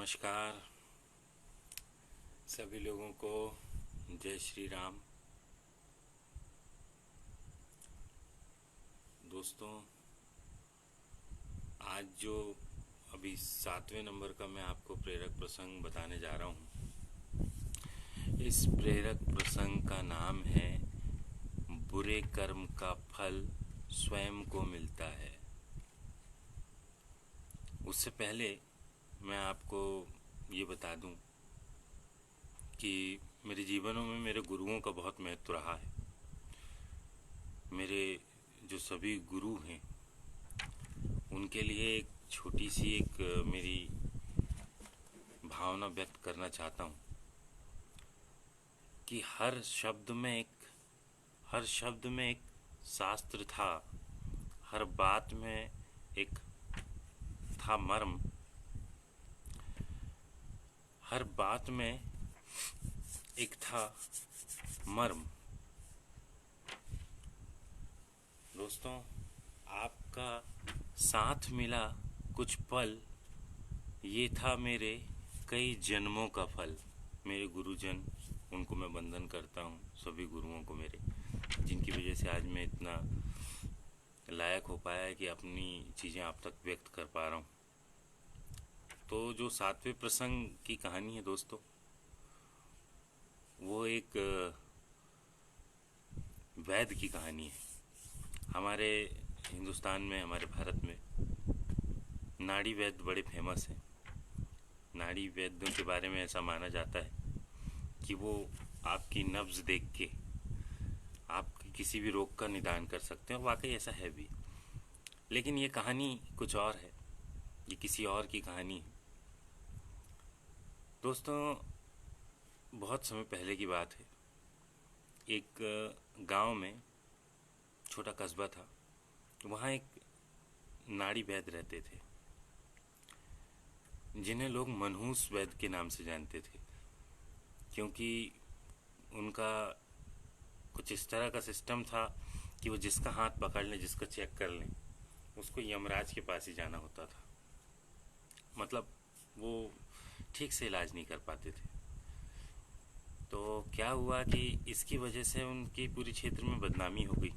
नमस्कार सभी लोगों को। जय श्री राम। दोस्तों, आज जो अभी 7वें नंबर का मैं आपको प्रेरक प्रसंग बताने जा रहा हूँ, इस प्रेरक प्रसंग का नाम है बुरे कर्म का फल स्वयं को मिलता है। उससे पहले मैं आपको ये बता दूं कि मेरे जीवनों में मेरे गुरुओं का बहुत महत्व रहा है। मेरे जो सभी गुरु हैं उनके लिए एक छोटी सी मेरी भावना व्यक्त करना चाहता हूँ कि हर शब्द में एक शास्त्र था, हर बात में एक था मर्म, हर बात में एक था मर्म। दोस्तों, आपका साथ मिला कुछ पल, ये था मेरे कई जन्मों का फल। मेरे गुरुजन, उनको मैं वंदन करता हूँ, सभी गुरुओं को मेरे, जिनकी वजह से आज मैं इतना लायक हो पाया है कि अपनी चीज़ें आप तक व्यक्त कर पा रहा हूँ। तो जो 7वें प्रसंग की कहानी है दोस्तों, वो एक वैद्य की कहानी है। हमारे हिंदुस्तान में, हमारे भारत में नाड़ी वैद्य बड़े फेमस हैं। नाड़ी वैद्यों के बारे में ऐसा माना जाता है कि वो आपकी नब्ज देख के आप किसी भी रोग का निदान कर सकते हैं, और वाकई ऐसा है भी। लेकिन ये कहानी कुछ और है, ये किसी और की कहानी है। दोस्तों, बहुत समय पहले की बात है। एक गांव में, छोटा कस्बा था, वहाँ एक नाड़ी वैद्य रहते थे, जिन्हें लोग मनहूस वैद्य के नाम से जानते थे, क्योंकि उनका कुछ इस तरह का सिस्टम था कि वो जिसका हाथ पकड़ लें, जिसका चेक कर लें, उसको यमराज के पास ही जाना होता था। मतलब वो ठीक से इलाज नहीं कर पाते थे। तो क्या हुआ कि इसकी वजह से उनकी पूरी क्षेत्र में बदनामी हो गई।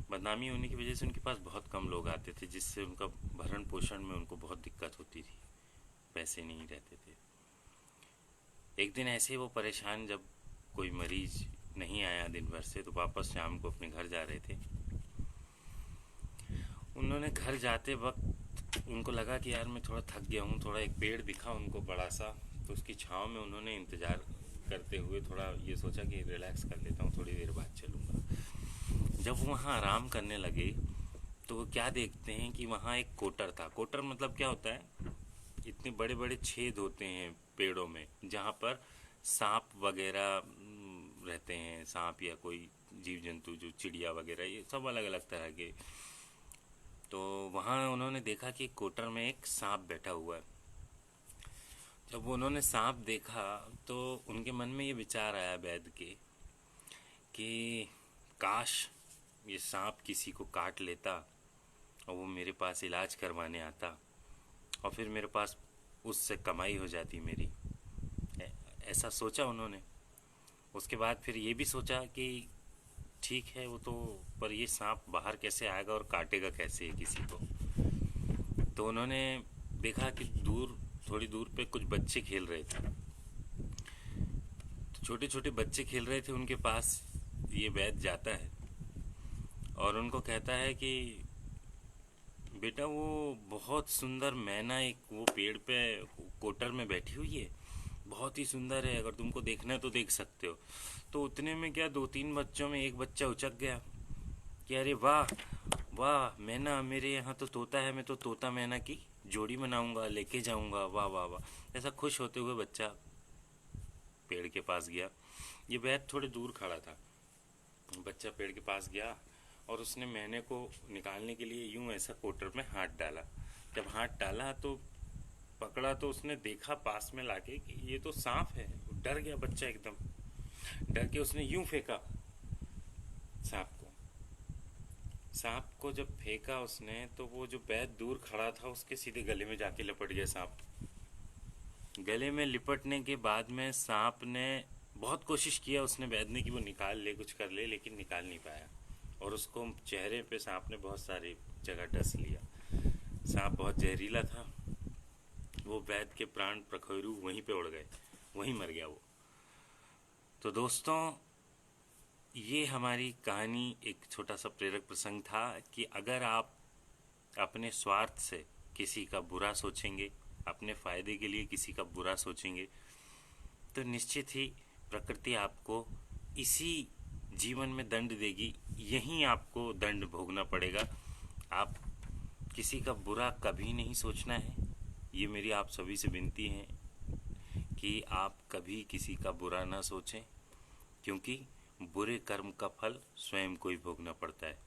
बदनामी होने की वजह से उनके पास बहुत कम लोग आते थे, जिससे उनका भरण पोषण में उनको बहुत दिक्कत होती थी, पैसे नहीं रहते थे। एक दिन ऐसे ही वो परेशान, जब कोई मरीज नहीं आया दिन भर से, तो वापस शाम को अपने घर जा रहे थे। उन्होंने घर जाते वक्त उनको लगा कि यार मैं थोड़ा थक गया हूँ। थोड़ा एक पेड़ दिखा उनको बड़ा सा, तो उसकी छाँव में उन्होंने इंतज़ार करते हुए थोड़ा ये सोचा कि रिलैक्स कर लेता हूँ, थोड़ी देर बाद चलूँगा। जब वो वहाँ आराम करने लगे तो वो क्या देखते हैं कि वहाँ एक कोटर था। कोटर मतलब क्या होता है? इतने बड़े बड़े छेद होते हैं पेड़ों में, जहाँ पर सांप वगैरह रहते हैं, सांप या कोई जीव जंतु, जो चिड़िया वगैरह, ये सब अलग अलग तरह के। तो वहाँ उन्होंने देखा कि कोटर में एक सांप बैठा हुआ है। जब उन्होंने सांप देखा तो उनके मन में ये विचार आया वैद्य के कि काश ये सांप किसी को काट लेता और वो मेरे पास इलाज करवाने आता, और फिर मेरे पास उससे कमाई हो जाती मेरी। ऐसा सोचा उन्होंने। उसके बाद फिर ये भी सोचा कि ठीक है, वो तो, पर ये सांप बाहर कैसे आएगा और काटेगा कैसे किसी को। तो उन्होंने देखा कि थोड़ी दूर पे कुछ बच्चे खेल रहे थे। तो छोटे छोटे बच्चे खेल रहे थे, उनके पास ये वैद्य जाता है और उनको कहता है कि बेटा, वो बहुत सुंदर मैना एक वो पेड़ पे कोटर में बैठी हुई है, बहुत ही सुंदर है, अगर तुमको देखना है तो देख सकते हो। तो उतने में क्या, 2-3 बच्चों में एक बच्चा उचक गया कि अरे वाह वाह, मैना, मेरे यहाँ तो तोता है, मैं तो तोता मैना की जोड़ी बनाऊंगा, लेके जाऊंगा, वाह वाह वाह। ऐसा खुश होते हुए बच्चा पेड़ के पास गया। ये वैद्य थोड़े दूर खड़ा था। बच्चा पेड़ के पास गया और उसने मैने को निकालने के लिए यूं ऐसा कोटर में हाथ डाला। जब हाथ डाला तो पकड़ा, तो उसने देखा पास में लाके कि ये तो सांप है। डर गया बच्चा एकदम। डर के उसने यूं फेंका सांप को जब फेंका उसने, तो वो जो वैद्य दूर खड़ा था उसके सीधे गले में जाके लपट गया सांप। गले में लिपटने के बाद में सांप ने बहुत कोशिश किया, उसने बैठने की, वो निकाल ले, कुछ कर ले, लेकिन निकाल नहीं पाया। और उसको चेहरे पे सांप ने बहुत सारी जगह डस लिया। सांप बहुत जहरीला था। वो वैद्य के प्राण प्रखरू वहीं पे उड़ गए, वहीं मर गया वो। तो दोस्तों, ये हमारी कहानी एक छोटा सा प्रेरक प्रसंग था कि अगर आप अपने स्वार्थ से किसी का बुरा सोचेंगे, अपने फायदे के लिए किसी का बुरा सोचेंगे, तो निश्चित ही प्रकृति आपको इसी जीवन में दंड देगी। यहीं आपको दंड भोगना पड़ेगा। आप किसी का बुरा कभी नहीं सोचना है। ये मेरी आप सभी से विनती है कि आप कभी किसी का बुरा ना सोचें, क्योंकि बुरे कर्म का फल स्वयं को ही भोगना पड़ता है।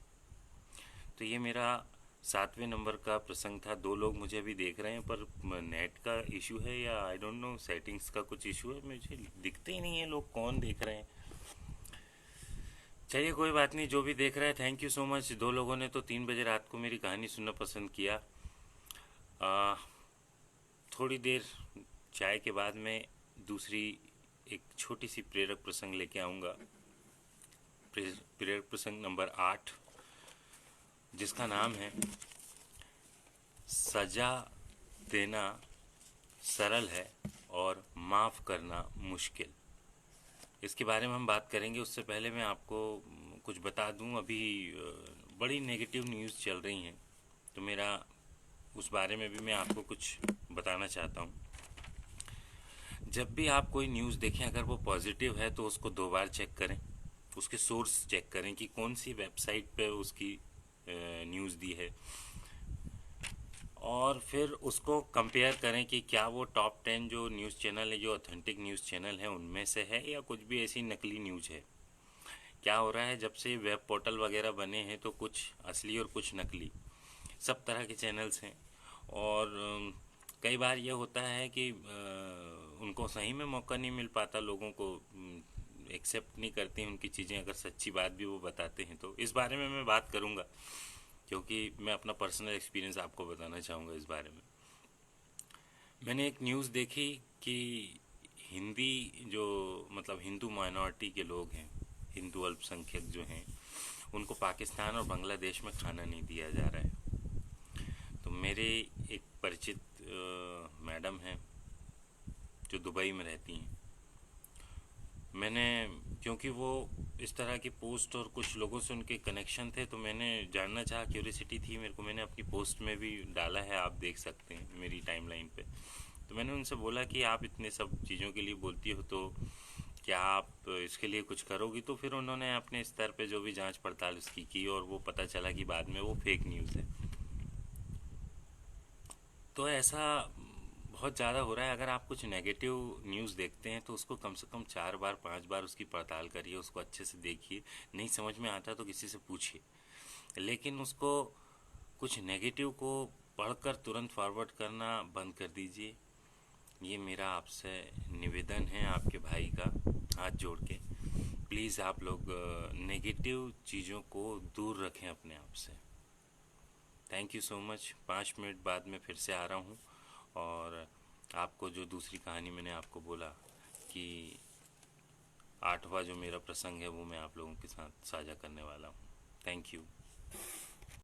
तो ये मेरा 7वें नंबर का प्रसंग था। 2 लोग मुझे अभी देख रहे हैं, पर नेट का इशू है या आई डोंट नो, सेटिंग्स का कुछ इशू है, मुझे दिखते ही नहीं है लोग कौन देख रहे हैं। चलिए कोई बात नहीं, जो भी देख रहा है थैंक यू सो मच। 2 लोगों ने तो 3 बजे रात को मेरी कहानी सुनना पसंद किया। थोड़ी देर चाय के बाद मैं दूसरी एक छोटी सी प्रेरक प्रसंग लेके आऊँगा। प्रेरक प्रसंग नंबर 8, जिसका नाम है सजा देना सरल है और माफ़ करना मुश्किल। इसके बारे में हम बात करेंगे। उससे पहले मैं आपको कुछ बता दूं। अभी बड़ी नेगेटिव न्यूज़ चल रही हैं, तो मेरा उस बारे में भी मैं आपको कुछ बताना चाहता हूं। जब भी आप कोई न्यूज़ देखें, अगर वो पॉजिटिव है तो उसको 2 बार चेक करें, उसके सोर्स चेक करें कि कौन सी वेबसाइट पे उसकी न्यूज़ दी है, और फिर उसको कंपेयर करें कि क्या वो टॉप 10 जो न्यूज़ चैनल है, जो ऑथेंटिक न्यूज़ चैनल है, उनमें से है या कुछ भी ऐसी नकली न्यूज़ है। क्या हो रहा है, जब से वेब पोर्टल वगैरह बने हैं तो कुछ असली और कुछ नकली सब तरह के चैनल्स हैं। और कई बार ये होता है कि उनको सही में मौका नहीं मिल पाता, लोगों को एक्सेप्ट नहीं करते हैं उनकी चीज़ें, अगर सच्ची बात भी वो बताते हैं तो। इस बारे में मैं बात करूँगा, क्योंकि मैं अपना पर्सनल एक्सपीरियंस आपको बताना चाहूँगा इस बारे में। मैंने एक न्यूज़ देखी कि हिंदी जो मतलब हिंदू माइनॉरिटी के लोग हैं, हिंदू अल्पसंख्यक जो हैं, उनको पाकिस्तान और बांग्लादेश में खाना नहीं दिया जा रहा है। तो मेरे एक परिचित मैडम हैं जो दुबई में रहती हैं। मैंने, क्योंकि वो इस तरह की पोस्ट और कुछ लोगों से उनके कनेक्शन थे, तो मैंने जानना चाहा, क्यूरियोसिटी थी मेरे को। मैंने अपनी पोस्ट में भी डाला है, आप देख सकते हैं मेरी टाइमलाइन पे। तो मैंने उनसे बोला कि आप इतने सब चीज़ों के लिए बोलती हो, तो क्या आप इसके लिए कुछ करोगी। तो फिर उन्होंने अपने स्तर पे जो भी जांच पड़ताल उसकी की, और वो पता चला कि बाद में वो फेक न्यूज़ है। तो ऐसा बहुत ज़्यादा हो रहा है। अगर आप कुछ नेगेटिव न्यूज़ देखते हैं तो उसको कम से कम 4 बार 5 बार उसकी पड़ताल करिए, उसको अच्छे से देखिए। नहीं समझ में आता तो किसी से पूछिए, लेकिन उसको कुछ नेगेटिव को पढ़कर तुरंत फॉरवर्ड करना बंद कर दीजिए। ये मेरा आपसे निवेदन है, आपके भाई का, हाथ जोड़ के। प्लीज़ आप लोग नेगेटिव चीज़ों को दूर रखें अपने आप से। Thank you so much. 5 minute बाद में फिर से आ रहा हूँ, और आपको जो दूसरी कहानी मैंने आपको बोला कि 8वां जो मेरा प्रसंग है, वो मैं आप लोगों के साथ साझा करने वाला हूँ। Thank you.